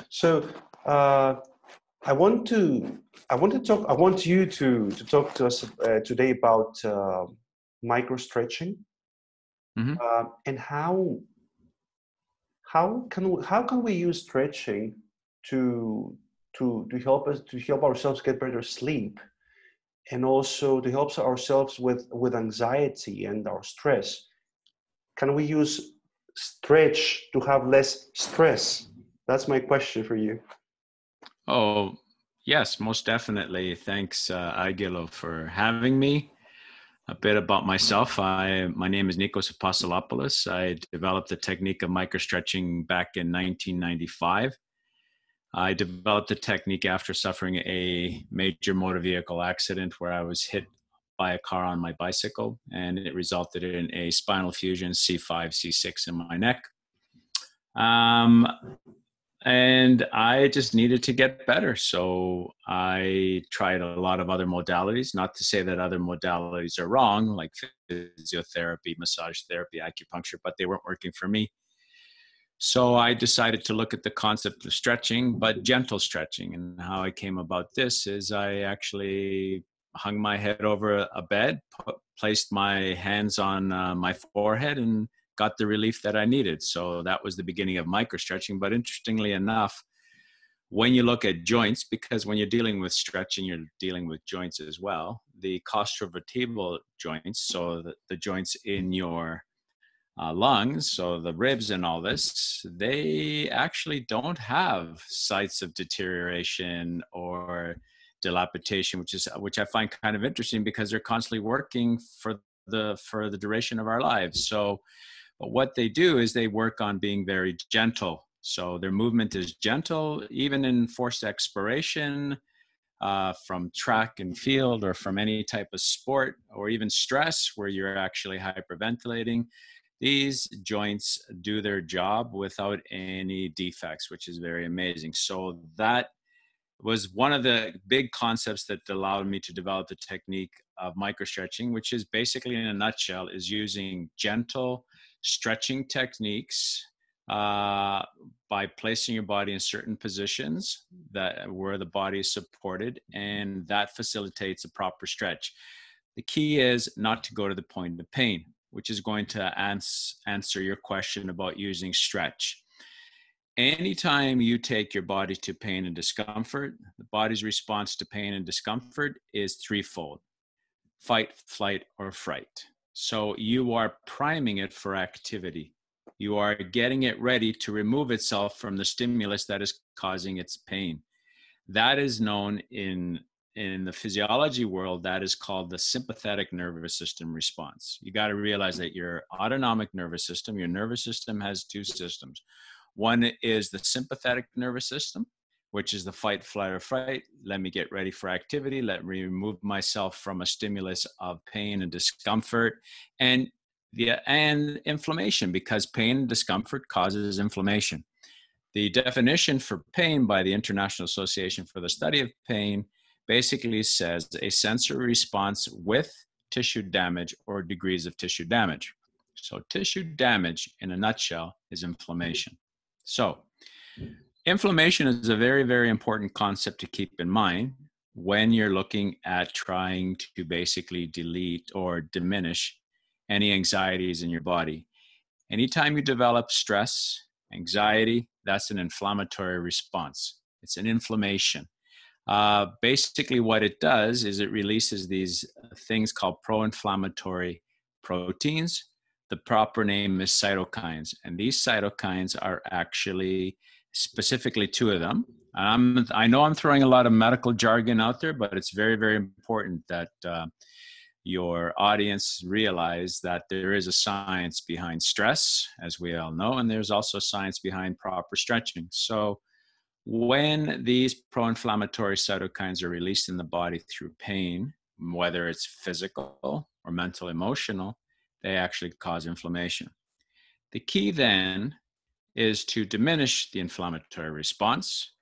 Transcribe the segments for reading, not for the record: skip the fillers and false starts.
So I want you to talk to us today about micro-stretching and how can we use stretching to help ourselves get better sleep, and also to help ourselves with anxiety and our stress. Can we use stretch to have less stress? That's my question for you. Oh, yes, most definitely. Thanks, Angelos, for having me. A bit about myself. My name is Nikos Apostolopoulos. I developed the technique of microstretching back in 1995. I developed the technique after suffering a major motor vehicle accident where I was hit by a car on my bicycle, and it resulted in a spinal fusion C5, C6 in my neck. And I just needed to get better. So I tried a lot of other modalities, not to say that other modalities are wrong, like physiotherapy, massage therapy, acupuncture, but they weren't working for me. So I decided to look at the concept of stretching, but gentle stretching. And how I came about this is I actually hung my head over a bed, placed my hands on my forehead, and got the relief that I needed. So that was the beginning of microstretching. But interestingly enough, when you look at joints, because when you're dealing with stretching, you're dealing with joints as well, the costovertebral joints, so the joints in your lungs, so the ribs and all this, they actually don't have sites of deterioration or dilapidation, which I find kind of interesting because they're constantly working for the duration of our lives. So but what they do is they work on being very gentle. So their movement is gentle, even in forced expiration, from track and field, or from any type of sport, or even stress where you're actually hyperventilating. These joints do their job without any defects, which is very amazing. So that was one of the big concepts that allowed me to develop the technique of microstretching, which is basically, in a nutshell, is using gentle stretching techniques by placing your body in certain positions where the body is supported, and that facilitates a proper stretch. The key is not to go to the point of pain, which is going to answer your question about using stretch. Anytime you take your body to pain and discomfort, the body's response to pain and discomfort is threefold: fight, flight, or fright. So you are priming it for activity. You are getting it ready to remove itself from the stimulus that is causing its pain. That is known in the physiology world, that is called the sympathetic nervous system response. You got to realize that your autonomic nervous system, your nervous system has two systems. One is the sympathetic nervous system, which is the fight, flight, or fright. Let me get ready for activity. Let me remove myself from a stimulus of pain and discomfort and inflammation, because pain and discomfort causes inflammation. The definition for pain by the International Association for the Study of Pain basically says a sensory response with tissue damage or degrees of tissue damage. So tissue damage, in a nutshell, is inflammation. So inflammation is a very, very important concept to keep in mind when you're looking at trying to basically delete or diminish any anxieties in your body. Anytime you develop stress, anxiety, that's an inflammatory response. It's an inflammation. Basically what it does is it releases these things called pro-inflammatory proteins. The proper name is cytokines. And these cytokines are actually specifically two of them. I know I'm throwing a lot of medical jargon out there, but it's very, very important that your audience realize that there is a science behind stress, as we all know, and there's also science behind proper stretching. So when these pro-inflammatory cytokines are released in the body through pain, whether it's physical or mental, emotional, they actually cause inflammation. The key then is to diminish the inflammatory response,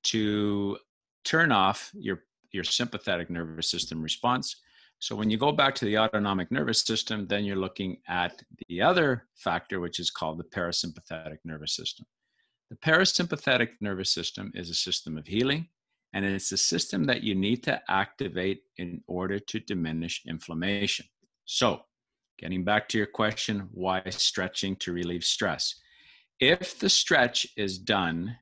to turn off your sympathetic nervous system response. So when you go back to the autonomic nervous system, then you're looking at the other factor, which is called the parasympathetic nervous system. The parasympathetic nervous system is a system of healing, and it's a system that you need to activate in order to diminish inflammation. So, getting back to your question, why stretching to relieve stress? If the stretch is done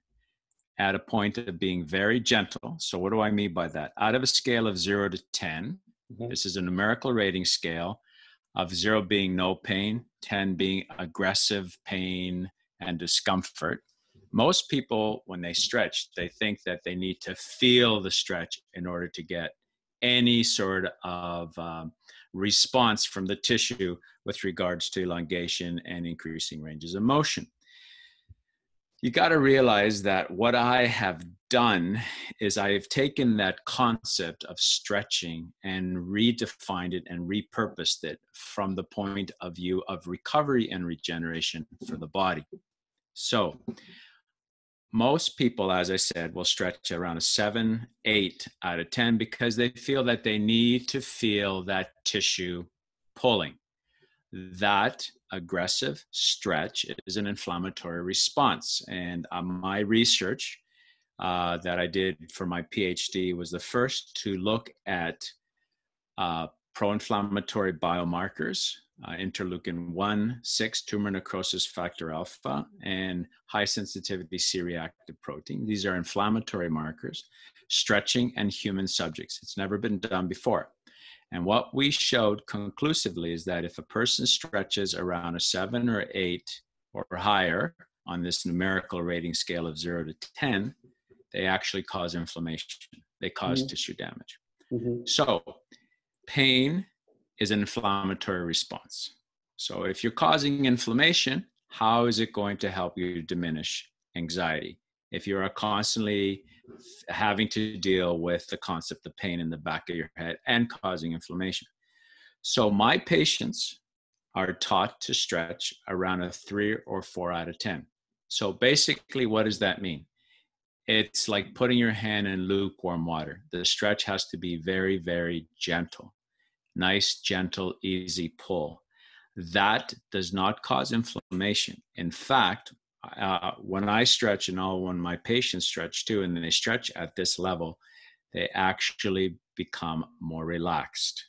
at a point of being very gentle, so what do I mean by that? Out of a scale of 0 to 10, this is a numerical rating scale of 0 being no pain, 10 being aggressive pain and discomfort. Most people, when they stretch, they think that they need to feel the stretch in order to get any sort of response from the tissue with regards to elongation and increasing ranges of motion. You got to realize that what I have done is I've taken that concept of stretching and redefined it and repurposed it from the point of view of recovery and regeneration for the body. So most people, as I said, will stretch around a 7, 8 out of 10 because they feel that they need to feel that tissue pulling. That aggressive stretch is an inflammatory response. And my research that I did for my PhD was the first to look at pro-inflammatory biomarkers, interleukin-1, 6, tumor necrosis factor alpha, and high sensitivity C-reactive protein. These are inflammatory markers, stretching and human subjects. It's never been done before. And what we showed conclusively is that if a person stretches around a 7 or 8 or higher on this numerical rating scale of 0 to 10, they actually cause inflammation. They cause tissue damage. So pain is an inflammatory response. So if you're causing inflammation, how is it going to help you diminish anxiety? If you are constantly having to deal with the concept of pain in the back of your head and causing inflammation. So my patients are taught to stretch around a 3 or 4 out of 10. So basically, what does that mean? It's like putting your hand in lukewarm water. The stretch has to be very, very gentle. Nice, gentle, easy pull. That does not cause inflammation. In fact, when I stretch and when my patients stretch too, and they stretch at this level, they actually become more relaxed.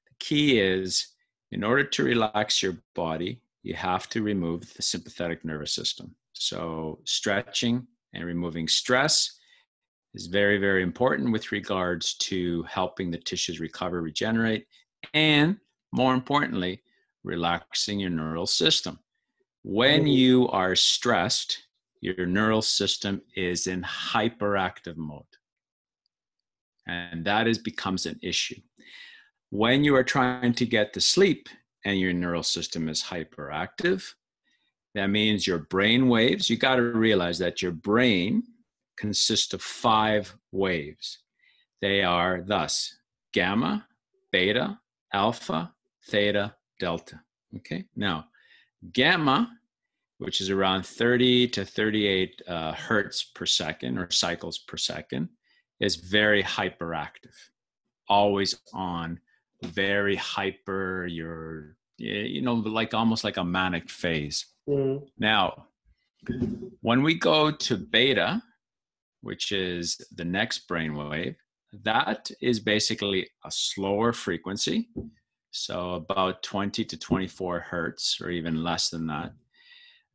The key is, in order to relax your body, you have to remove the sympathetic nervous system. So stretching and removing stress is very, very important with regards to helping the tissues recover, regenerate, and more importantly, relaxing your neural system. When you are stressed, your neural system is in hyperactive mode. And that becomes an issue. When you are trying to get to sleep and your neural system is hyperactive, that means your brain waves, you got to realize that your brain consists of 5 waves. They are thus gamma, beta, alpha, theta, delta. Okay, now gamma, which is around 30 to 38 hertz per second or cycles per second, is very hyperactive, always on, very hyper, you're, like almost like a manic phase. Now, when we go to beta, which is the next brainwave, that is basically a slower frequency. So about 20 to 24 hertz or even less than that.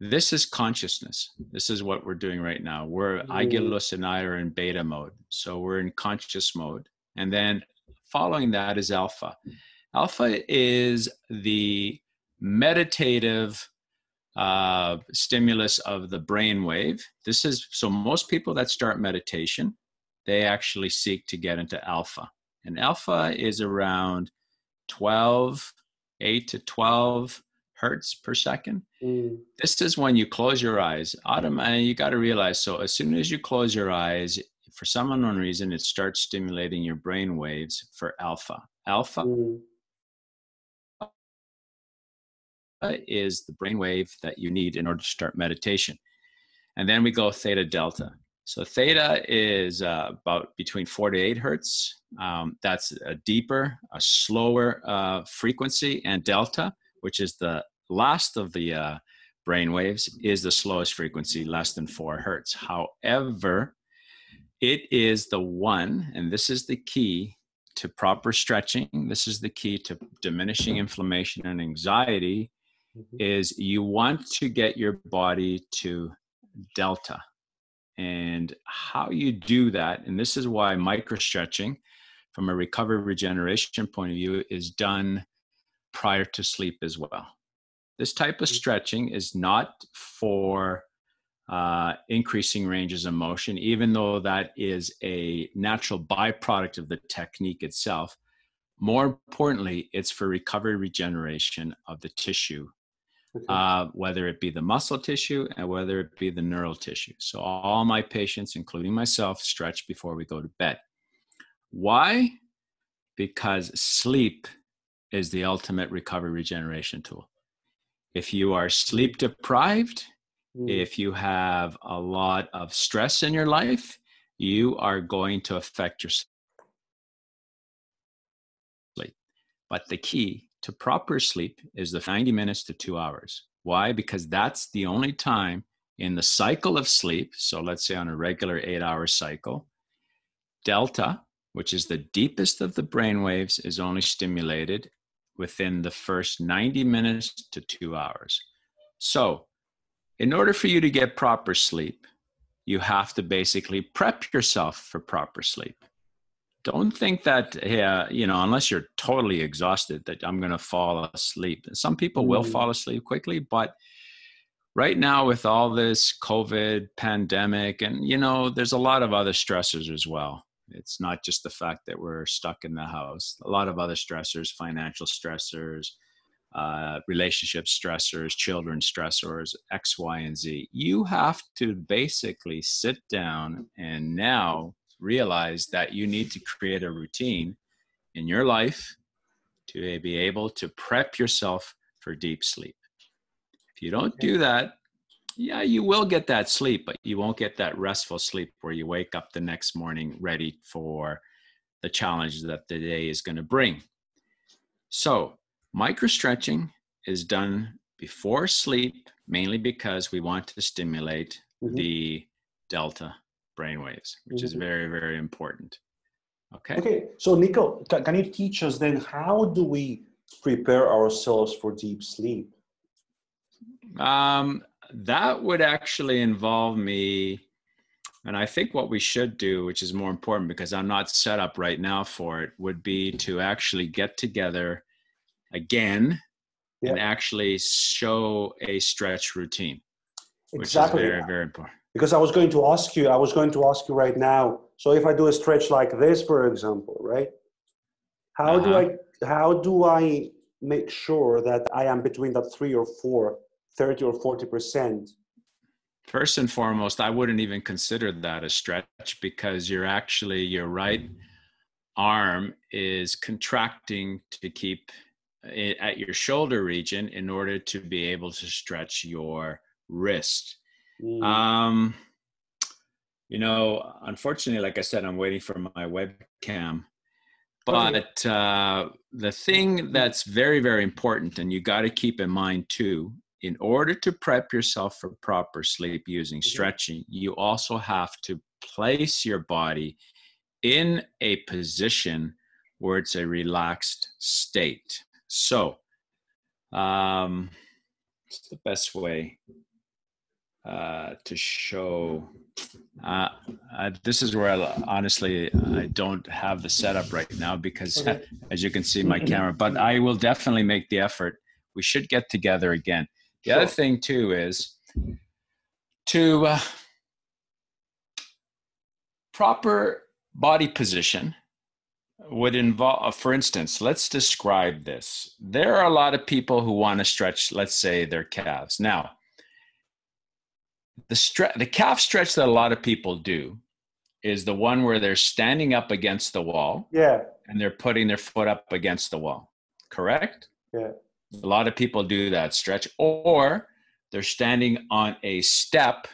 This is consciousness. This is what we're doing right now. Angelos and I are in beta mode. So we're in conscious mode. And then following that is alpha. Alpha is the meditative stimulus of the brain wave. So most people that start meditation, they actually seek to get into alpha. And alpha is around 8 to 12 hertz per second. This is when you close your eyes. You got to realize, so as soon as you close your eyes, for some unknown reason, it starts stimulating your brain waves for alpha. Alpha is the brain wave that you need in order to start meditation. And then we go theta delta. So theta is about between 4 to 8 hertz. That's a deeper, a slower frequency. And delta, which is the last of the brainwaves is the slowest frequency, less than 4 hertz. However, it is the one, and this is the key to proper stretching. This is the key to diminishing inflammation and anxiety, is you want to get your body to delta. And how you do that, and this is why microstretching from a recovery regeneration point of view is done prior to sleep as well. This type of stretching is not for increasing ranges of motion, even though that is a natural byproduct of the technique itself. More importantly, it's for recovery regeneration of the tissue, whether it be the muscle tissue and whether it be the neural tissue. So all my patients, including myself, stretch before we go to bed. Why? Because sleep is the ultimate recovery regeneration tool. If you are sleep deprived, if you have a lot of stress in your life, you are going to affect your sleep. But the key to proper sleep is the 90 minutes to 2 hours. Why? Because that's the only time in the cycle of sleep. So let's say on a regular 8-hour cycle, delta, which is the deepest of the brain waves, is only stimulated within the first 90 minutes to 2 hours. So in order for you to get proper sleep, you have to basically prep yourself for proper sleep. Don't think that, unless you're totally exhausted, that I'm going to fall asleep. Some people will fall asleep quickly, but right now with all this COVID pandemic, and, there's a lot of other stressors as well. It's not just the fact that we're stuck in the house. A lot of other stressors, financial stressors, relationship stressors, children stressors, X, Y, and Z. You have to basically sit down and now realize that you need to create a routine in your life to be able to prep yourself for deep sleep. If you don't do that, yeah, you will get that sleep, but you won't get that restful sleep where you wake up the next morning ready for the challenges that the day is going to bring. So microstretching is done before sleep, mainly because we want to stimulate the delta brainwaves, which is very, very important. Okay. So Nico, can you teach us then, how do we prepare ourselves for deep sleep? That would actually involve me, and I think what we should do, which is more important because I'm not set up right now for it, would be to actually get together again and actually show a stretch routine, which is very, very important. Because I was going to ask you right now, so if I do a stretch like this, for example, right? How do I make sure that I am between that 3 or 4, 30 or 40%? First and foremost, I wouldn't even consider that a stretch, because your right arm is contracting to keep it at your shoulder region in order to be able to stretch your wrist. Unfortunately, like I said, I'm waiting for my webcam. But the thing that's very, very important, and you got to keep in mind too, in order to prep yourself for proper sleep using stretching, you also have to place your body in a position where it's a relaxed state. So, what's the best way to show? This is where I don't have the setup right now because, as you can see, my camera. But I will definitely make the effort. We should get together again. The other thing too is to proper body position would involve, for instance, let's describe this. There are a lot of people who want to stretch, let's say, their calves. Now, the calf stretch that a lot of people do is the one where they're standing up against the wall and they're putting their foot up against the wall. Correct? Yeah. A lot of people do that stretch, or they're standing on a step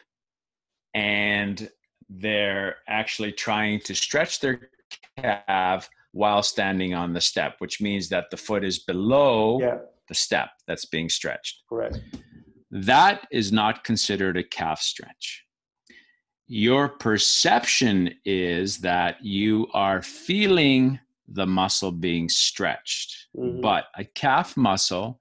and they're actually trying to stretch their calf while standing on the step, which means that the foot is below the step that's being stretched. Correct. that is not considered a calf stretch. Your perception is that you are feeling the muscle being stretched, but a calf muscle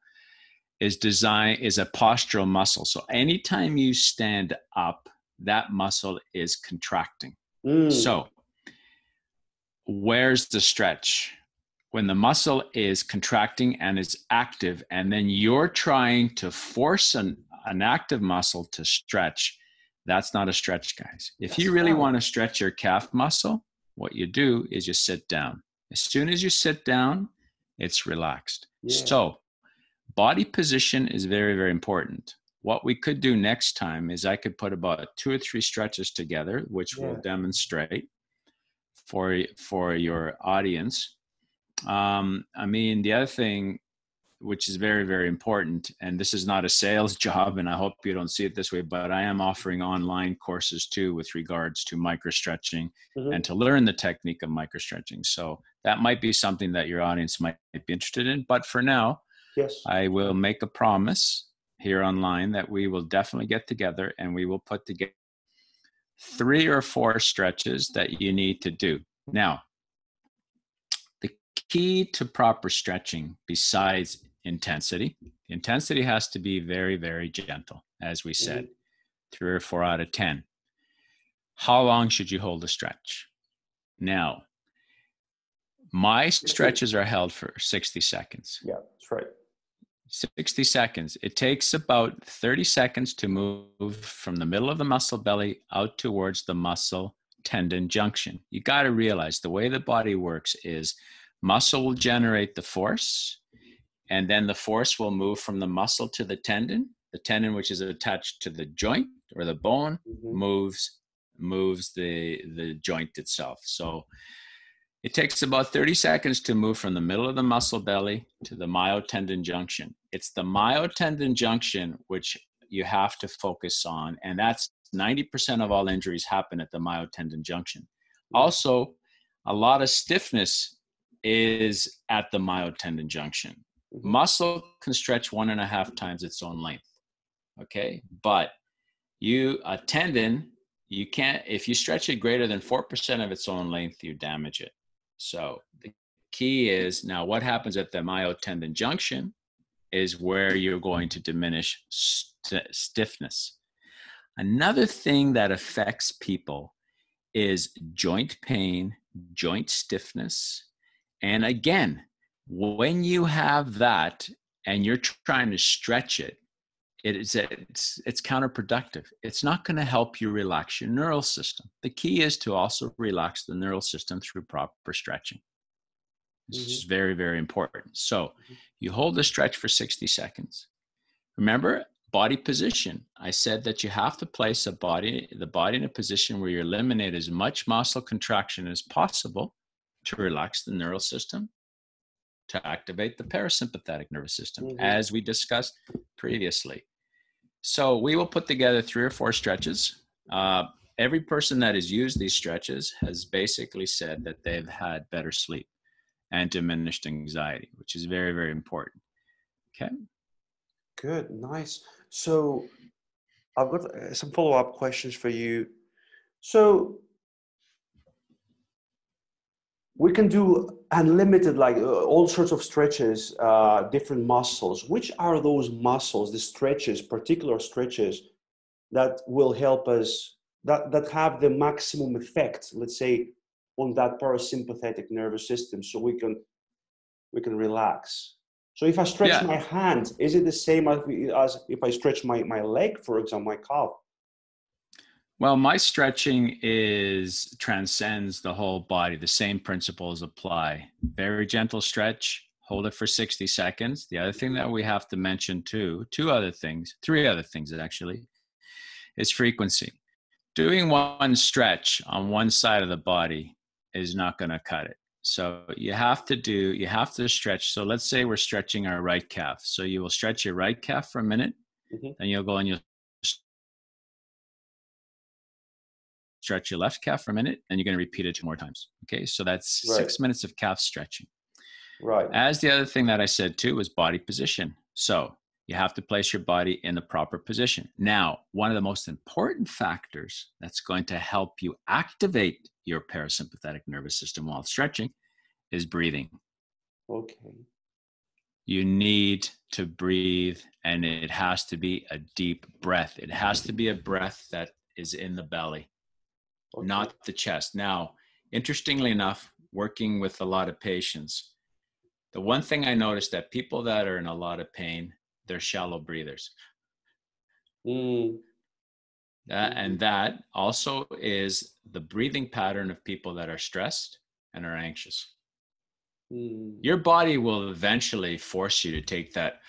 is a postural muscle. So anytime you stand up, that muscle is contracting. So where's the stretch? When the muscle is contracting and is active, and then you're trying to force an active muscle to stretch, that's not a stretch, guys. If you really want to stretch your calf muscle, what you do is you sit down. As soon as you sit down, it's relaxed. So body position is very, very important. What we could do next time is I could put about 2 or 3 stretches together, which we'll demonstrate for your audience. I mean, the other thing, which is very, very important, and this is not a sales job, and I hope you don't see it this way, but I am offering online courses too with regards to microstretching and to learn the technique of microstretching. So that might be something that your audience might be interested in. But for now, I will make a promise here online that we will definitely get together and we will put together 3 or 4 stretches that you need to do. Now, the key to proper stretching, besides intensity has to be very, very gentle, as we said, 3 or 4 out of 10. How long should you hold a stretch? Now, my stretches are held for 60 seconds. Yeah, that's right. 60 seconds. It takes about 30 seconds to move from the middle of the muscle belly out towards the muscle tendon junction. You got to realize the way the body works is muscle will generate the force, and then the force will move from the muscle to the tendon. The tendon, which is attached to the joint or the bone, moves the joint itself. So it takes about 30 seconds to move from the middle of the muscle belly to the myotendon junction. It's the myotendon junction which you have to focus on, and that's 90% of all injuries happen at the myotendon junction. Also, a lot of stiffness is at the myotendon junction. Muscle can stretch 1.5 times its own length, okay? But a tendon, you can't, if you stretch it greater than 4% of its own length, you damage it. So the key is, now what happens at the myotendon junction is where you're going to diminish stiffness. Another thing that affects people is joint pain, joint stiffness. And again, when you have that and you're trying to stretch it, it's counterproductive. It's not going to help you relax your neural system. The key is to also relax the neural system through proper stretching. This is very, very important. So you hold the stretch for 60 seconds. Remember, body position. I said that you have to place the body in a position where you eliminate as much muscle contraction as possible to relax the neural system, to activate the parasympathetic nervous system, as we discussed previously. So we will put together 3 or 4 stretches. Every person that has used these stretches has basically said that they've had better sleep and diminished anxiety, which is very, very important. Okay. Good, nice. So I've got some follow-up questions for you. So we can do unlimited, like all sorts of stretches, different muscles. Which are those muscles, the stretches, particular stretches that will help us, that have the maximum effect, let's say, on that parasympathetic nervous system, so we can relax? So if I stretch my hand, is it the same as if I stretch my leg, for example, my calf? Well, my stretching transcends the whole body. The same principles apply. Very gentle stretch, hold it for 60 seconds. The other thing that we have to mention too, 3 other things actually, is frequency. Doing one stretch on one side of the body is not going to cut it. So you have to stretch. So let's say we're stretching our right calf. So you will stretch your right calf for a minute, then you'll go and you'll stretch your left calf for a minute, and you're going to repeat it 2 more times. Okay, so that's 6 minutes of calf stretching. Right. As the other thing that I said too was body position. So You have to place your body in the proper position. Now, one of the most important factors that's going to help you activate your parasympathetic nervous system while stretching is breathing. Okay. You need to breathe, and it has to be a deep breath. It has to be a breath that is in the belly, Okay. not the chest. Now, interestingly enough, working with a lot of patients, the one thing I noticed that people that are in a lot of pain, they're shallow breathers. And that also is the breathing pattern of people that are stressed and are anxious. Your body will eventually force you to take that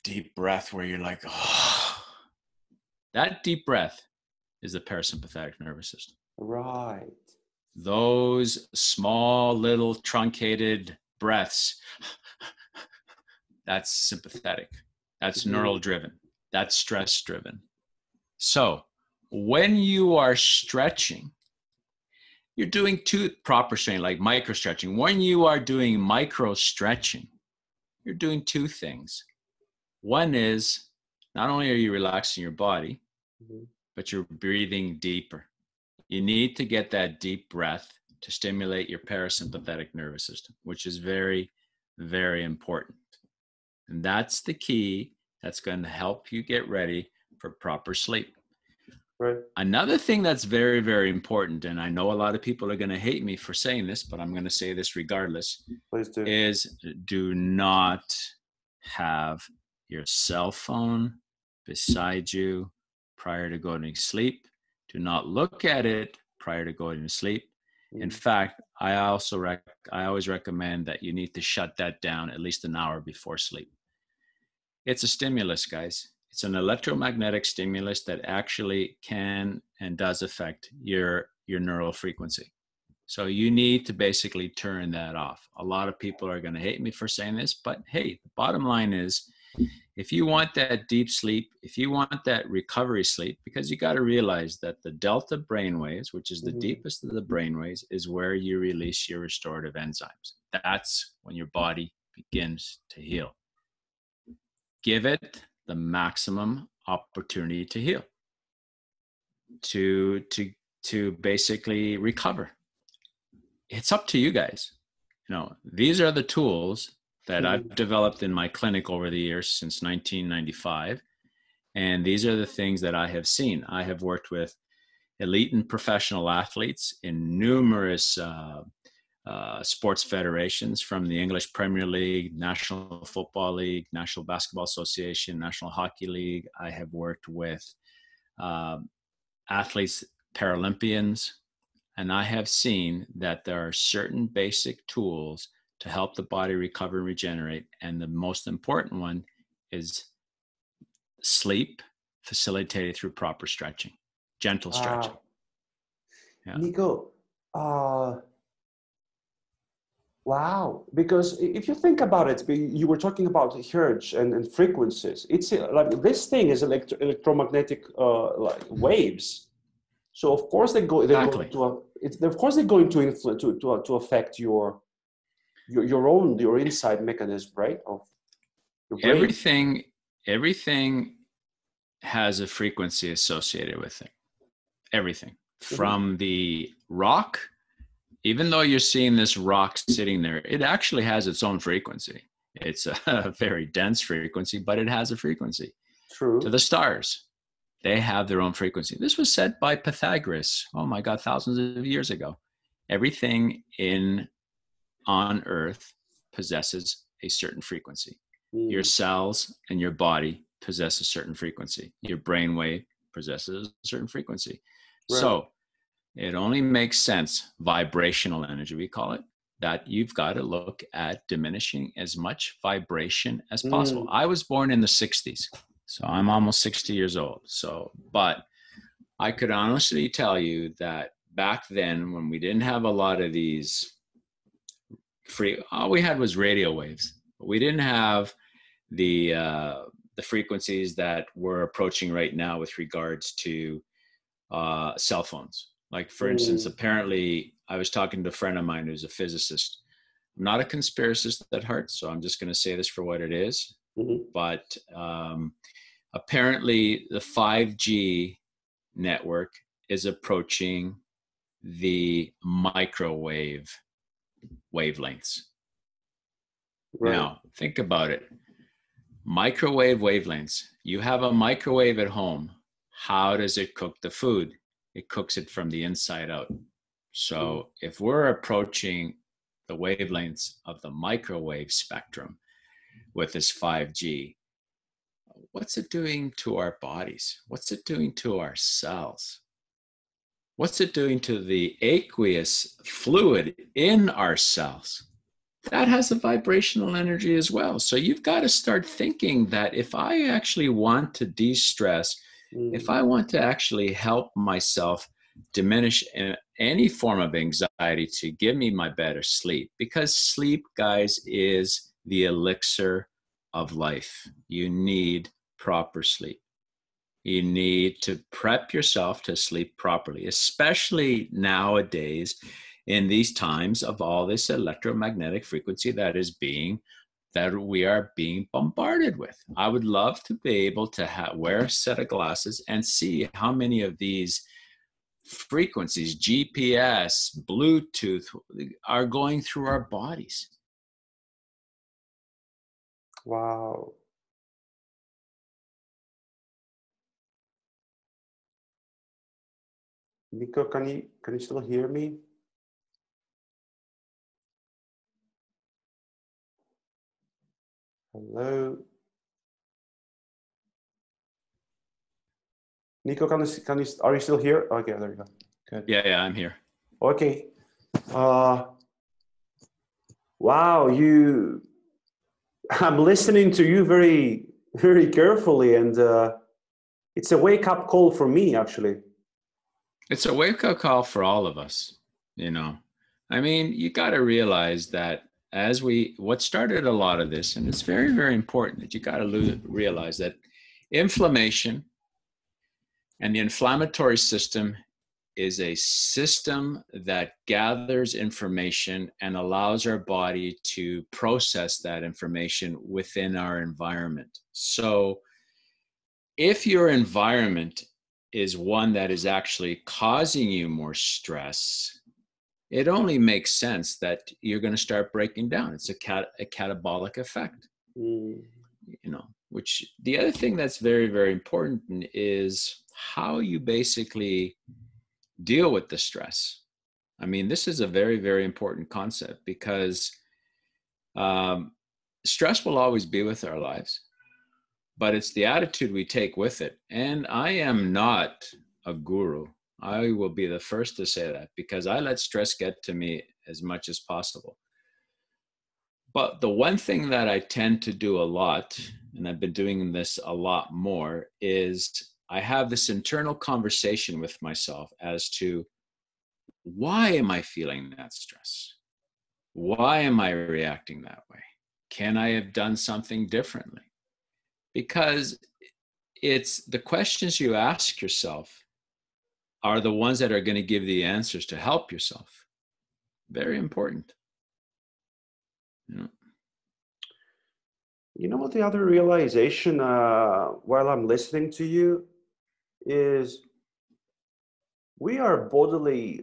deep breath where you're like, oh. That deep breath is the parasympathetic nervous system. Right. Those small little truncated breaths, that's sympathetic. That's neural driven. That's stress driven. So when you are stretching, you're doing two proper stretching, like micro-stretching. When you are doing micro-stretching, you're doing two things. One is not only are you relaxing your body, but you're breathing deeper. You need to get that deep breath to stimulate your parasympathetic nervous system, which is very, very important. And that's the key that's going to help you get ready for proper sleep. Right. Another thing that's very, very important, and I know a lot of people are going to hate me for saying this, but I'm going to say this regardless, Please do. is do not have your cell phone beside you prior to going to sleep. Do not look at it prior to going to sleep. In fact, I always recommend that you need to shut that down at least an hour before sleep. It's a stimulus, guys. It's an electromagnetic stimulus that actually can and does affect your neural frequency. So you need to basically turn that off. A lot of people are going to hate me for saying this, but hey, the bottom line is, if you want that deep sleep, if you want that recovery sleep, because you got to realize that the delta brainwaves, which is the deepest of the brainwaves, is where you release your restorative enzymes. That's when your body begins to heal. Give it the maximum opportunity to heal, to basically recover. It's up to you guys. You know, these are the tools that I've developed in my clinic over the years since 1995. And these are the things that I have seen. I have worked with elite and professional athletes in numerous sports federations, from the English Premier League, National Football League, National Basketball Association, National Hockey League. I have worked with athletes, Paralympians, and I have seen that there are certain basic tools to help the body recover and regenerate. And the most important one is sleep facilitated through proper stretching, gentle stretching. Yeah. Nico, wow. Because if you think about it, you were talking about hertz and frequencies. It's like this thing is electromagnetic like waves. So of course they're going to affect your inside mechanism, right? Of your brain. Everything has a frequency associated with it. Everything from the rock, even though you're seeing this rock sitting there, it actually has its own frequency. It's a very dense frequency, but it has a frequency. True. To the stars, they have their own frequency. This was said by Pythagoras, oh my God, thousands of years ago. Everything on Earth possesses a certain frequency. Your cells and your body possess a certain frequency. Your brainwave possesses a certain frequency. Right. So it only makes sense, vibrational energy, we call it, that you've got to look at diminishing as much vibration as possible. I was born in the 60s, so I'm almost 60 years old. But I could honestly tell you that back then, when we didn't have a lot of these all we had was radio waves. We didn't have the frequencies that we're approaching right now with regards to cell phones. Like, for instance, apparently I was talking to a friend of mine who's a physicist. I'm not a conspiracist at heart, so I'm just going to say this for what it is. Mhm. but apparently the 5G network is approaching the microwave wavelengths. Right. Now, think about it. Microwave wavelengths. You have a microwave at home. How does it cook the food? It cooks it from the inside out. Mm. So if we're approaching the wavelengths of the microwave spectrum with this 5G, what's it doing to our bodies? What's it doing to our cells? What's it doing to the aqueous fluid in our cells? That has a vibrational energy as well. So you've got to start thinking that if I actually want to de-stress, if Mm. I want to actually help myself diminish any form of anxiety to give me my better sleep, because sleep, guys, is the elixir of life. You need proper sleep. You need to prep yourself to sleep properly, especially nowadays in these times of all this electromagnetic frequency that we are being bombarded with. I would love to be able to wear a set of glasses and see how many of these frequencies, GPS, Bluetooth, are going through our bodies. Wow. Nico, can you still hear me? Hello? Nico, are you still here? Okay, there you go. Good. Yeah, I'm here. Okay. Wow, I'm listening to you very, very carefully, and it's a wake-up call for me, actually. It's a wake-up call for all of us, you know. I mean, you got to realize that what started a lot of this, and it's very, very important that you got to realize that inflammation and the inflammatory system is a system that gathers information and allows our body to process that information within our environment. So if your environment is one that is actually causing you more stress, it only makes sense that you're going to start breaking down. It's a catabolic effect, Mm. which the other thing that's very, very important is how you basically deal with the stress. I mean, this is a very, very important concept because stress will always be with our lives, but it's the attitude we take with it. And I am not a guru. I will be the first to say that because I let stress get to me as much as possible. But the one thing that I tend to do a lot, and I've been doing this a lot more, is I have this internal conversation with myself as to why am I feeling that stress? Why am I reacting that way? Can I have done something differently? Because it's the questions you ask yourself are the ones that are going to give the answers to help yourself. Very important. You know what the other realization while I'm listening to you is we are bodily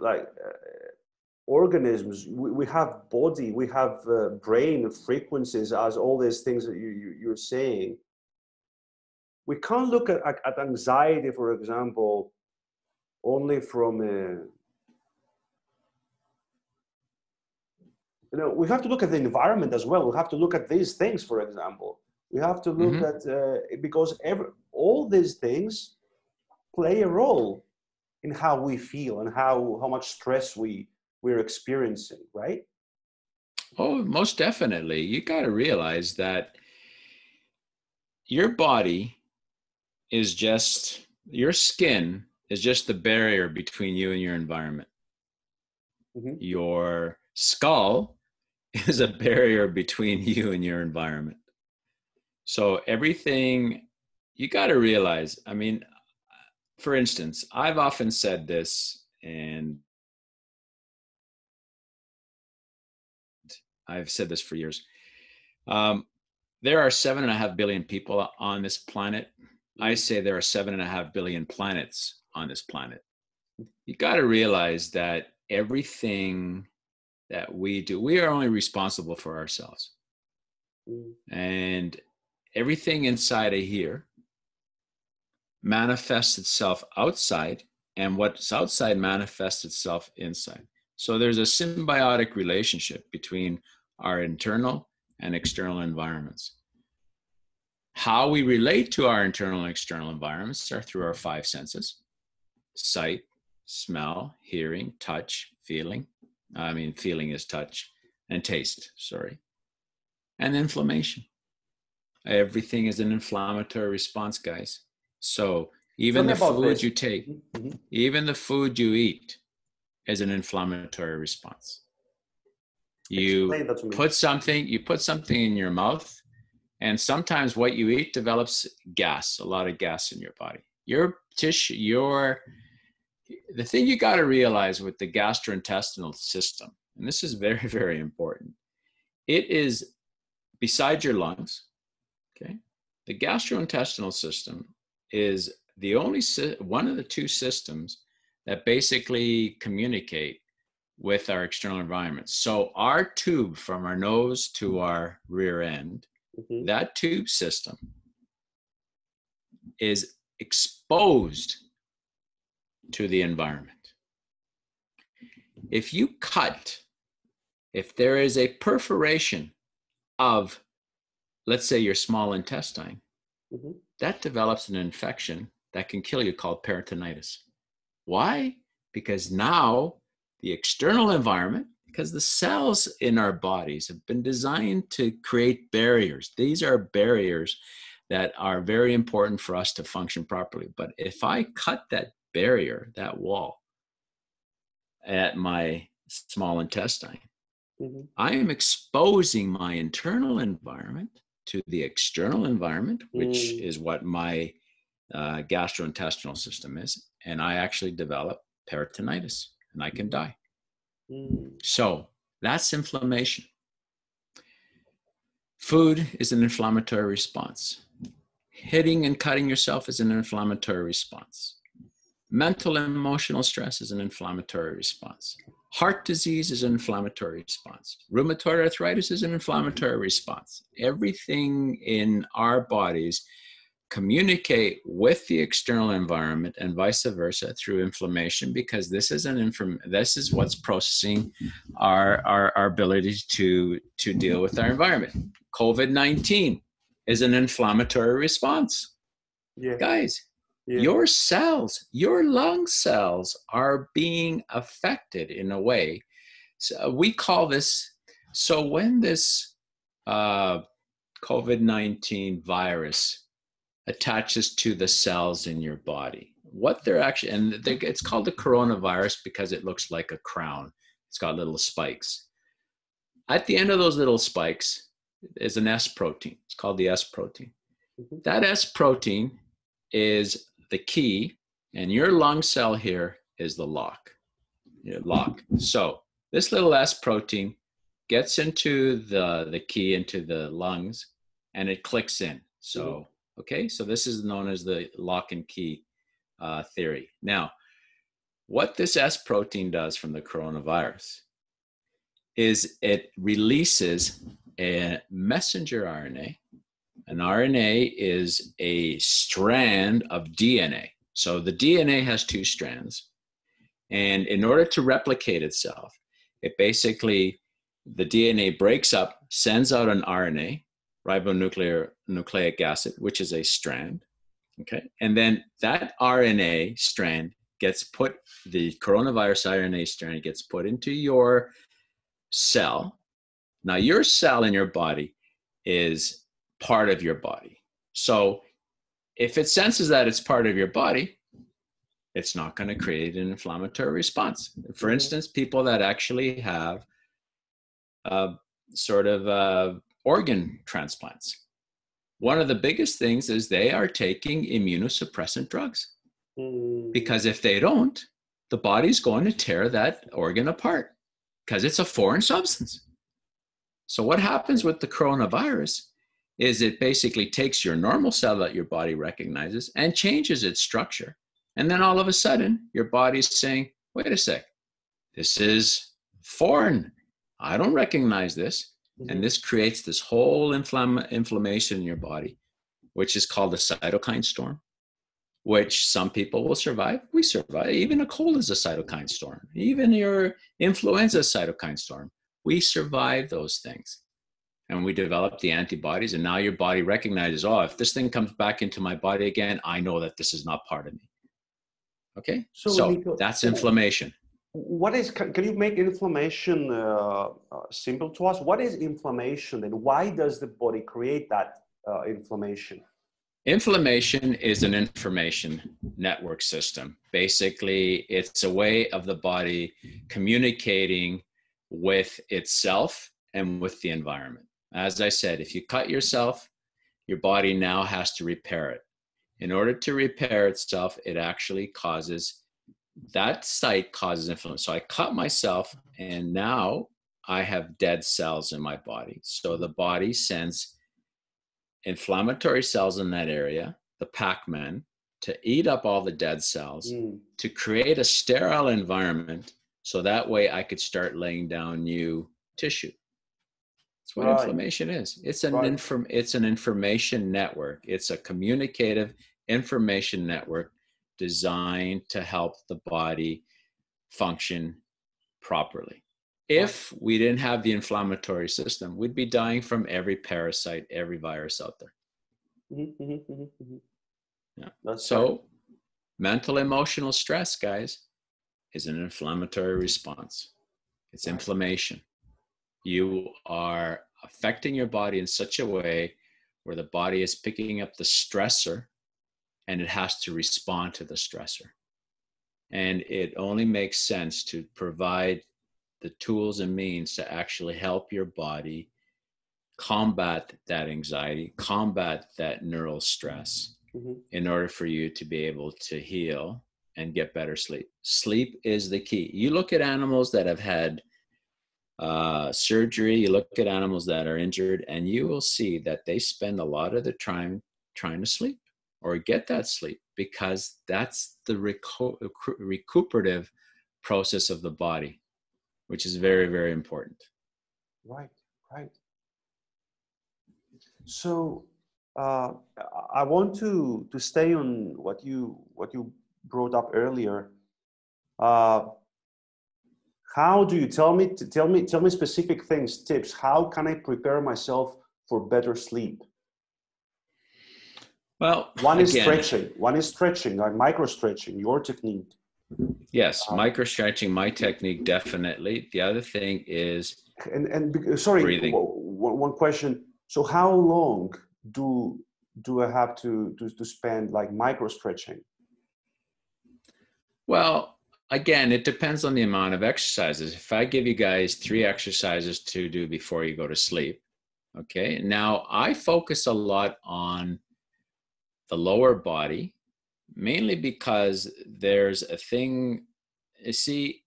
organisms. We have body, we have brain frequencies as all these things that you're saying. We can't look at anxiety, for example, only from we have to look at the environment as well. We have to look at these things, for example. We have to look at because all these things play a role in how we feel and how much stress we're experiencing, right? Oh, most definitely. You got to realize that your body is just, your skin is just the barrier between you and your environment. Mm-hmm. Your skull is a barrier between you and your environment. So everything, you got to realize, I mean, for instance, I've often said this, and I've said this for years. there are 7.5 billion people on this planet. I say there are 7.5 billion planets on this planet. You got to realize that everything that we do, we are only responsible for ourselves. And everything inside of here manifests itself outside, and what's outside manifests itself inside. So there's a symbiotic relationship between our internal and external environments. How we relate to our internal and external environments are through our 5 senses: sight, smell, hearing, touch, feeling. Feeling is touch, and taste, and inflammation. Everything is an inflammatory response, guys. So even the food you take, even the food you eat is an inflammatory response. You put something in your mouth, and sometimes what you eat develops gas, a lot of gas in your body. Your tissue, the thing you got to realize with the gastrointestinal system, and this is very, very important, it is beside your lungs, okay? The gastrointestinal system is the only one of the 2 systems that basically communicate with our external environment. So our tube from our nose to our rear end, that tube system is exposed to the environment. If there is a perforation of, let's say, your small intestine, that develops an infection that can kill you called peritonitis. Why? Because now the external environment, because the cells in our bodies have been designed to create barriers. These are barriers that are very important for us to function properly. But if I cut that barrier, that wall at my small intestine, I am exposing my internal environment to the external environment, which is what my gastrointestinal system is. And I actually develop peritonitis and I can die. So that's inflammation. Food is an inflammatory response. Hitting and cutting yourself is an inflammatory response. Mental and emotional stress is an inflammatory response. Heart disease is an inflammatory response. Rheumatoid arthritis is an inflammatory response. Everything in our bodies communicate with the external environment and vice versa through inflammation, because this is what's processing our ability to deal with our environment. COVID-19 is an inflammatory response. Guys, your cells, your lung cells are being affected in a way. So we call this, so when this COVID-19 virus attaches to the cells in your body, what they're actually, and it's called the coronavirus because it looks like a crown. It's got little spikes. At the end of those little spikes is an S protein. It's called the S protein. That S protein is the key, and your lung cell here is the lock. So this little S protein gets into the key into the lungs, and it clicks in. So okay, so this is known as the lock and key theory. Now, what this S protein does from the coronavirus is it releases a messenger RNA. An RNA is a strand of DNA. So the DNA has 2 strands. And in order to replicate itself, it basically, the DNA breaks up, sends out an RNA, ribonucleic acid, which is a strand. Okay. And then that RNA strand gets put, the coronavirus RNA strand gets put into your cell. Now, your cell in your body is part of your body. So if it senses that it's part of your body, it's not going to create an inflammatory response. For instance, people that actually have organ transplants, one of the biggest things is they are taking immunosuppressant drugs. Because if they don't, the body's going to tear that organ apart because it's a foreign substance. So what happens with the coronavirus is it basically takes your normal cell that your body recognizes and changes its structure. And then all of a sudden, your body's saying, wait a sec, this is foreign. I don't recognize this. Mm-hmm. And this creates this whole inflammation in your body, which is called a cytokine storm, which some people will survive. We survive. Even a cold is a cytokine storm. Even your influenza cytokine storm. We survive those things. And we develop the antibodies. And now your body recognizes, oh, if this thing comes back into my body again, I know that this is not part of me. Okay? So Nico, that's inflammation. What is, can you make inflammation simple to us? What is inflammation and why does the body create that inflammation? Inflammation is an information network system. Basically, it's a way of the body communicating with itself and with the environment. As I said, if you cut yourself, your body now has to repair it. In order to repair itself, it actually causes, that site causes inflammation. So I cut myself and now I have dead cells in my body. So the body sends inflammatory cells in that area, the Pac-Man, to eat up all the dead cells, to create a sterile environment so that way I could start laying down new tissue. That's what inflammation is. It's an it's an information network. It's a communicative information network designed to help the body function properly. If we didn't have the inflammatory system, we'd be dying from every parasite, every virus out there. Yeah. So mental emotional stress, guys, is an inflammatory response. It's inflammation. You are affecting your body in such a way where the body is picking up the stressor and it has to respond to the stressor. And it only makes sense to provide the tools and means to actually help your body combat that anxiety, combat that neural stress in order for you to be able to heal and get better sleep. Sleep is the key. You look at animals that have had surgery, you look at animals that are injured, and you will see that they spend a lot of their time trying to sleep or get that sleep because that's the recuperative process of the body, which is very, very important. Right. So I want to stay on what you brought up earlier. How do you tell me specific things, tips? How can I prepare myself for better sleep? Well, one is stretching, like micro-stretching, your technique. Yes, micro-stretching, my technique, definitely. The other thing is sorry, breathing. One question. So how long do I have to spend like micro-stretching? Well, again, it depends on the amount of exercises. If I give you guys 3 exercises to do before you go to sleep, okay? Now, I focus a lot on the lower body, mainly because there's a thing, you see,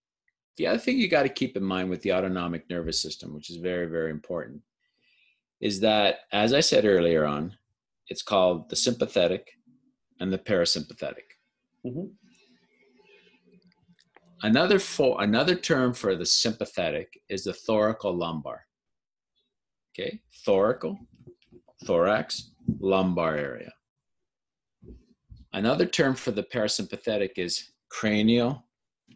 the other thing you got to keep in mind with the autonomic nervous system, which is very, very important, is that, as I said earlier on, it's called the sympathetic and the parasympathetic. Another term for the sympathetic is the thoracolumbar. Okay, thorax, lumbar area. Another term for the parasympathetic is cranial,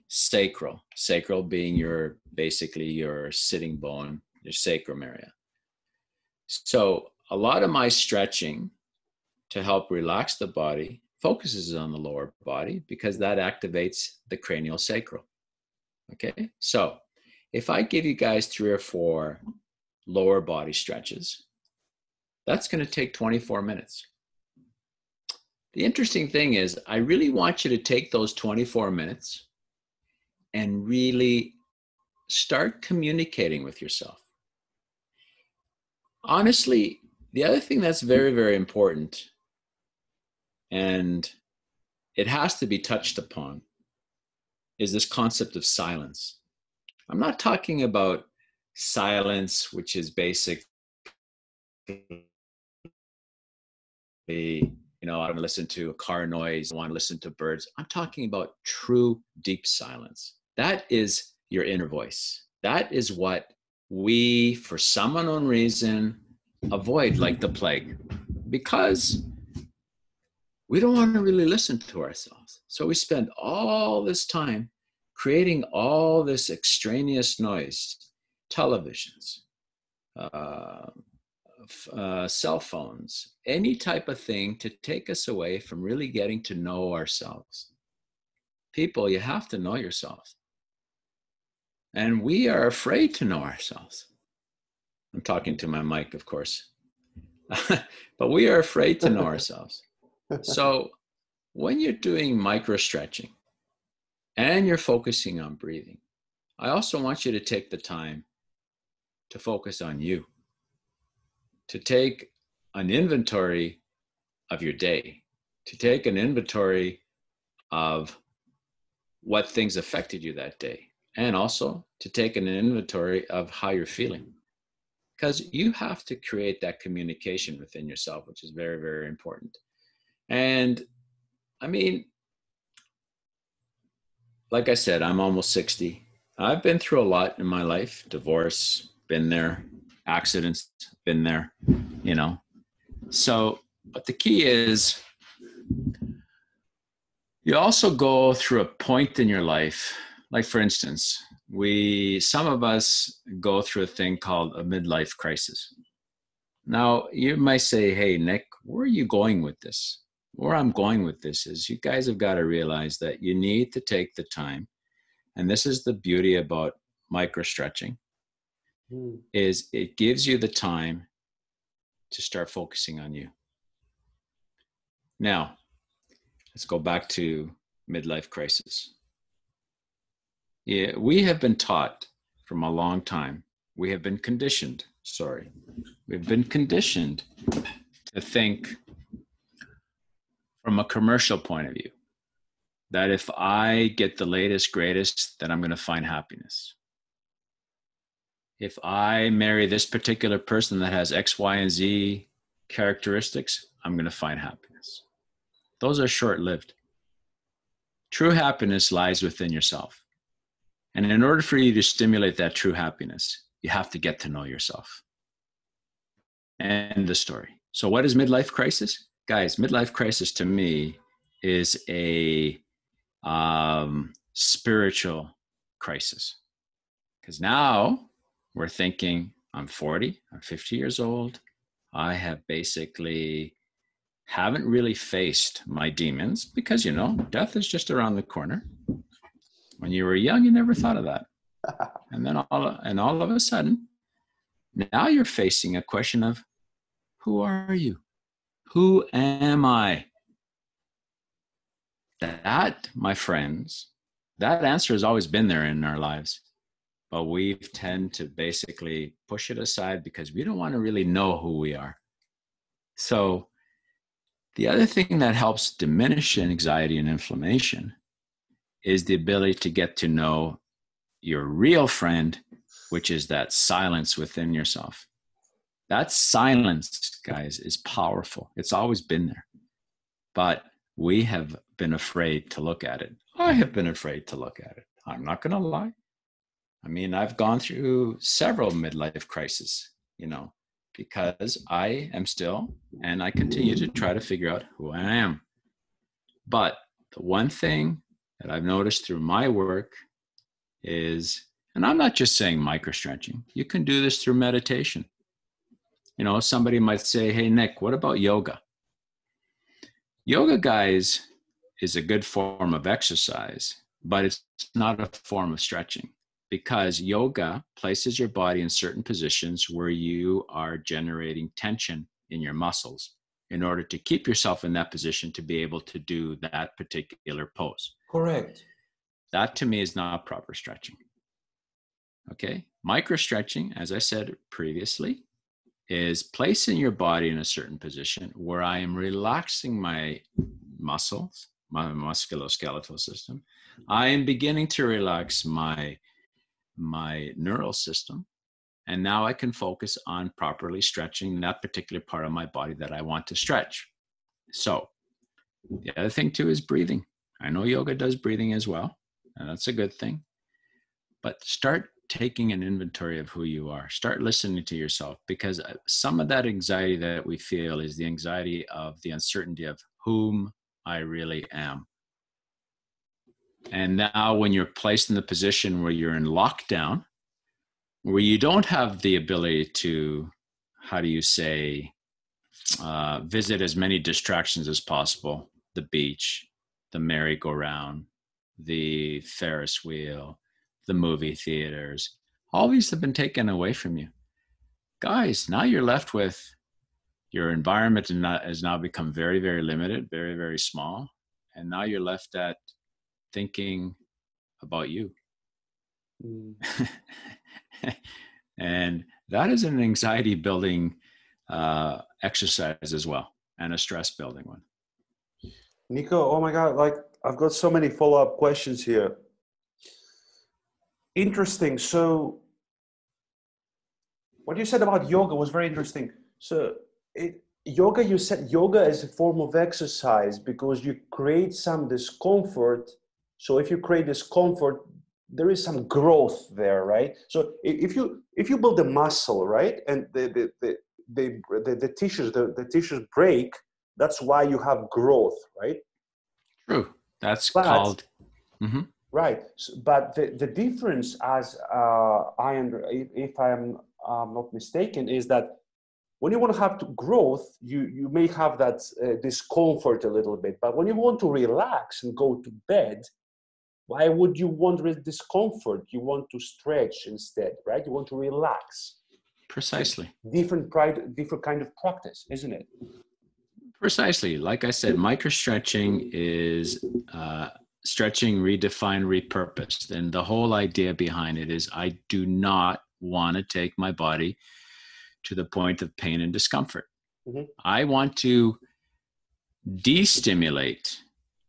sacral. Sacral being basically your sitting bone, your sacrum area. So a lot of my stretching to help relax the body focuses on the lower body because that activates the cranial sacral. Okay, so if I give you guys 3 or 4 lower body stretches, that's going to take 24 minutes. The interesting thing is, I really want you to take those 24 minutes and really start communicating with yourself. Honestly, the other thing that's very, very important, and it has to be touched upon, is this concept of silence. I'm not talking about silence, which is basically I want to listen to a car noise. I want to listen to birds. I'm talking about true deep silence. That is your inner voice. That is what we, for some unknown reason, avoid like the plague, because we don't want to really listen to ourselves. So we spend all this time creating all this extraneous noise, televisions, cell phones, any type of thing to take us away from really getting to know ourselves. People, you have to know yourselves. And we are afraid to know ourselves. I'm talking to my mic, of course. But we are afraid to know ourselves. So when you're doing micro-stretching and you're focusing on breathing, I also want you to take the time to focus on you, to take an inventory of your day, to take an inventory of what things affected you that day, and also to take an inventory of how you're feeling. Because you have to create that communication within yourself, which is very, very important. And I mean, like I said, I'm almost 60. I've been through a lot in my life. Divorce, been there. Accidents, been there, So, but the key is you also go through a point in your life. Like for instance, some of us go through a thing called a midlife crisis. Now, you might say, hey, Nick, where are you going with this? Where I'm going with this is you guys have got to realize that you need to take the time. And this is the beauty about micro-stretching, is it gives you the time to start focusing on you. Now, let's go back to midlife crisis. Yeah, we have been taught from a long time, we've been conditioned to think from a commercial point of view, that if I get the latest, greatest, then I'm going to find happiness. If I marry this particular person that has X, Y, and Z characteristics, I'm going to find happiness. Those are short-lived. True happiness lies within yourself. And in order for you to stimulate that true happiness, you have to get to know yourself. End the story. So what is midlife crisis? Guys, midlife crisis to me is a spiritual crisis. Because now we're thinking, I'm 40, I'm 50 years old. I have basically haven't really faced my demons because, death is just around the corner. When you were young, you never thought of that. And then all of a sudden, now you're facing a question of, who are you? Who am I? That, my friends, that answer has always been there in our lives. But we tend to basically push it aside because we don't want to really know who we are. So the other thing that helps diminish anxiety and inflammation is the ability to get to know your real friend, which is that silence within yourself. That silence, guys, is powerful. It's always been there. But we have been afraid to look at it. I have been afraid to look at it. I'm not going to lie. I mean, I've gone through several midlife crises, because I am still, and I continue to try to figure out who I am. But the one thing that I've noticed through my work is, and I'm not just saying micro-stretching, you can do this through meditation. Somebody might say, hey, Nick, what about yoga? Yoga, guys, is a good form of exercise, but it's not a form of stretching, because yoga places your body in certain positions where you are generating tension in your muscles in order to keep yourself in that position to be able to do that particular pose. Correct. That to me is not proper stretching. Okay? Micro-stretching, as I said previously, is placing your body in a certain position where I am relaxing my muscles, my musculoskeletal system. I am beginning to relax my neural system. And now I can focus on properly stretching that particular part of my body that I want to stretch. So the other thing too is breathing. I know yoga does breathing as well, and that's a good thing. But start taking an inventory of who you are. Start listening to yourself, because some of that anxiety that we feel is the anxiety of the uncertainty of whom I really am. And now when you're placed in the position where you're in lockdown, where you don't have the ability to, how do you say, visit as many distractions as possible, the beach, the merry-go-round, the Ferris wheel, the movie theaters, all these have been taken away from you. Guys, now you're left with your environment has now become very, very limited, very, very small. And now you're left at thinking about you. Mm. And that is an anxiety building exercise as well, and a stress building one. Nico, oh my God, like I've got so many follow-up questions here. Interesting. So what you said about yoga was very interesting. So yoga, you said yoga is a form of exercise because you create some discomfort. So if you create discomfort, there is some growth there, right? So if you build a muscle, right, and the tissues break, that's why you have growth, right? True. That's called. Mm-hmm. Right, but the difference, as if I am not mistaken, is that when you want to have growth, you may have that discomfort a little bit. But when you want to relax and go to bed, why would you want discomfort? You want to stretch instead, right? You want to relax. Precisely. Different kind of practice, isn't it? Precisely. Like I said, microstretching is stretching, redefined, repurposed. And the whole idea behind it is I do not want to take my body to the point of pain and discomfort. Mm-hmm. I want to destimulate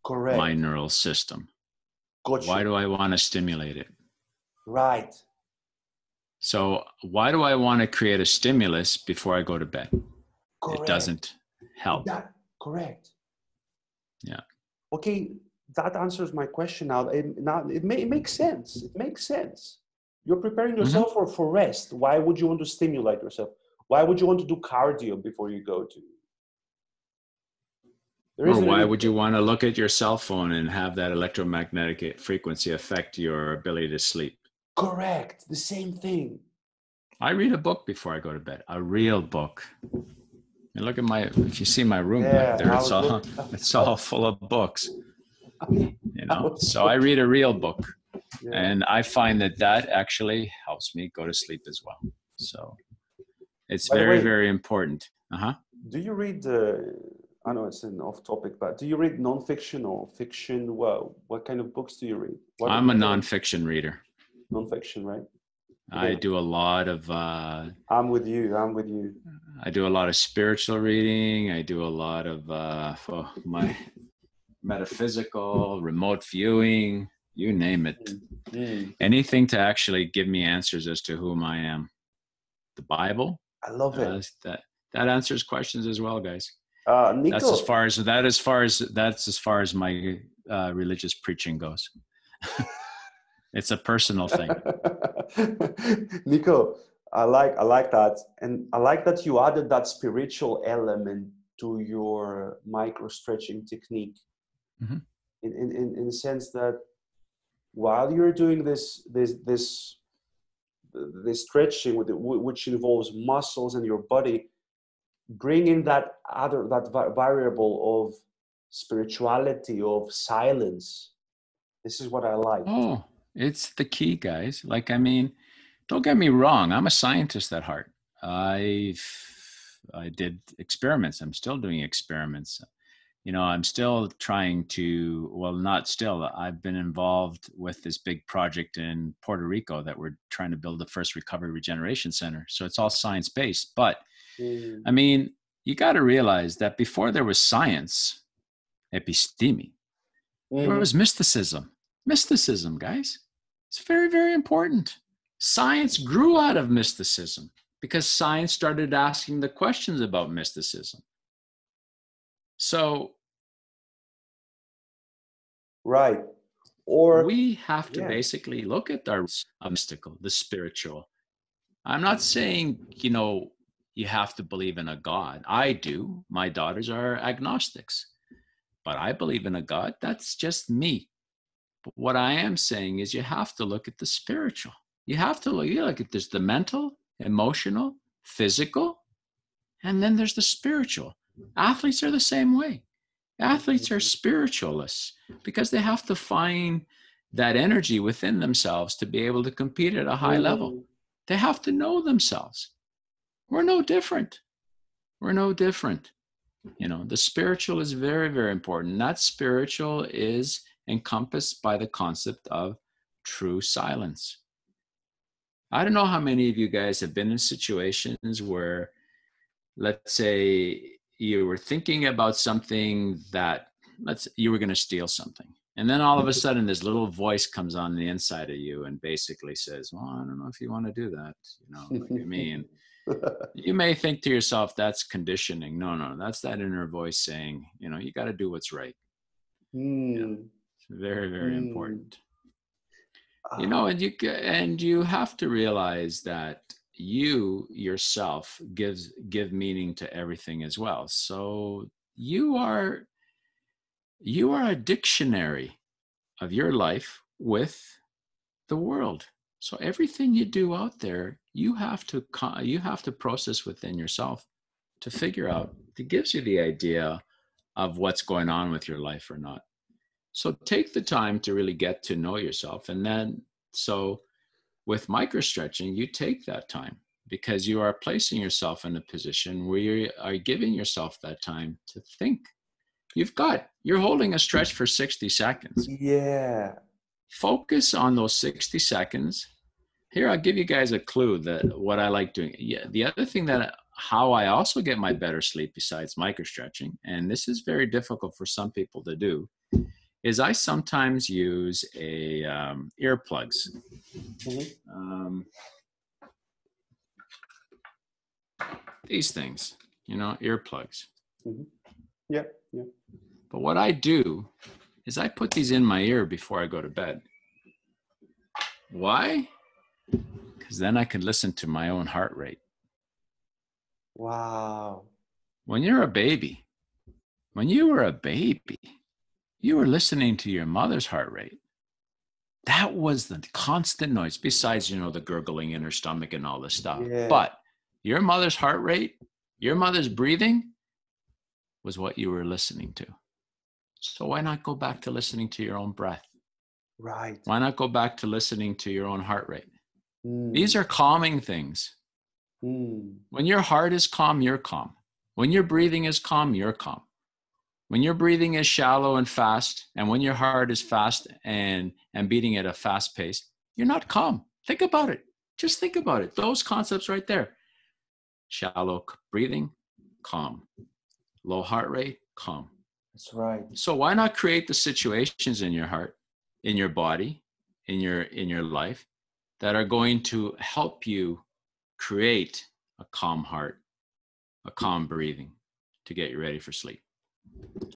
my neural system. Gotcha. Why do I want to stimulate it? Right. So why do I want to create a stimulus before I go to bed? Correct. It doesn't help. Correct. Yeah. Okay, that answers my question now. It makes sense. It makes sense. You're preparing yourself mm-hmm. for rest. Why would you want to stimulate yourself? Why would you want to do cardio before you go to? Or why would you want to look at your cell phone and have that electromagnetic frequency affect your ability to sleep? Correct. The same thing. I read a book before I go to bed. A real book. And look at if you see my room back there, it's all full of books. You know, so I read a real book. Yeah. And I find that actually helps me go to sleep as well. So it's very, very important. Uh-huh. Do you read, I know it's an off topic, but do you read nonfiction or fiction? Well, what kind of books do you read? I'm a nonfiction reader. Nonfiction, right? I do a lot of... I'm with you. I do a lot of spiritual reading. I do a lot of my metaphysical, remote viewing, you name it. Mm-hmm. Anything to actually give me answers as to whom I am. The Bible. I love it. That answers questions as well, guys. Nico, that's as far as my religious preaching goes. It's a personal thing. Nico, I like that, and I like that you added that spiritual element to your micro stretching technique. Mm-hmm. In the sense that while you're doing this stretching which involves muscles and your body, bring in that variable of spirituality, of silence. This is what I like. Oh, it's the key, guys. Like, I mean, don't get me wrong. I'm a scientist at heart. I did experiments. I'm still doing experiments. You know, I'm still trying to, well, not still, I've been involved with this big project in Puerto Rico that we're trying to build the first recovery regeneration center. So it's all science-based. But, I mean, you got to realize that before there was science, episteme, there was mysticism. Mysticism, guys. It's very, very important. Science grew out of mysticism because science started asking the questions about mysticism. So Right. Or, we have to yeah. basically look at our mystical, the spiritual. I'm not saying, you have to believe in a God. I do. My daughters are agnostics, but I believe in a God. That's just me. But what I am saying is you have to look at the spiritual. You have to look at there's the mental, emotional, physical, and then there's the spiritual. Athletes are the same way. Athletes are spiritualists because they have to find that energy within themselves to be able to compete at a high level. They have to know themselves. We're no different. We're no different. The spiritual is very, very important. That spiritual is encompassed by the concept of true silence. I don't know how many of you guys have been in situations where, let's say, you were thinking about something that you were going to steal something. And then all of a sudden this little voice comes on the inside of you and basically says, well, I don't know if you want to do that. Look at me. And you may think to yourself, that's conditioning. No, that's that inner voice saying, you got to do what's right. It's very, very important. And you have to realize that you yourself give meaning to everything as well. So you are a dictionary of your life with the world. So everything you do out there, you have to process within yourself to figure out. It gives you the idea of what's going on with your life or not. So take the time to really get to know yourself. And then, so with MicroStretching, you take that time because you are placing yourself in a position where you are giving yourself that time to think. You're holding a stretch for 60 seconds. Yeah. Focus on those 60 seconds. Here, I'll give you guys a clue that what I like doing. Yeah, the other thing how I also get my better sleep besides MicroStretching, and this is very difficult for some people to do, is I sometimes use earplugs. These things, earplugs. Yeah. But what I do is I put these in my ear before I go to bed. Why? Because then I can listen to my own heart rate. Wow. When you were a baby, you were listening to your mother's heart rate. That was the constant noise, besides, the gurgling in her stomach and all this stuff. Yeah. But your mother's heart rate, your mother's breathing was what you were listening to. So why not go back to listening to your own breath? Right. Why not go back to listening to your own heart rate? These are calming things. When your heart is calm, you're calm. When your breathing is calm, you're calm. When your breathing is shallow and fast, and when your heart is fast and beating at a fast pace, you're not calm. Think about it. Just think about it. Those concepts right there. Shallow breathing, calm. Low heart rate, calm. That's right. So why not create the situations in your heart, in your body, in your life that are going to help you create a calm heart, a calm breathing to get you ready for sleep.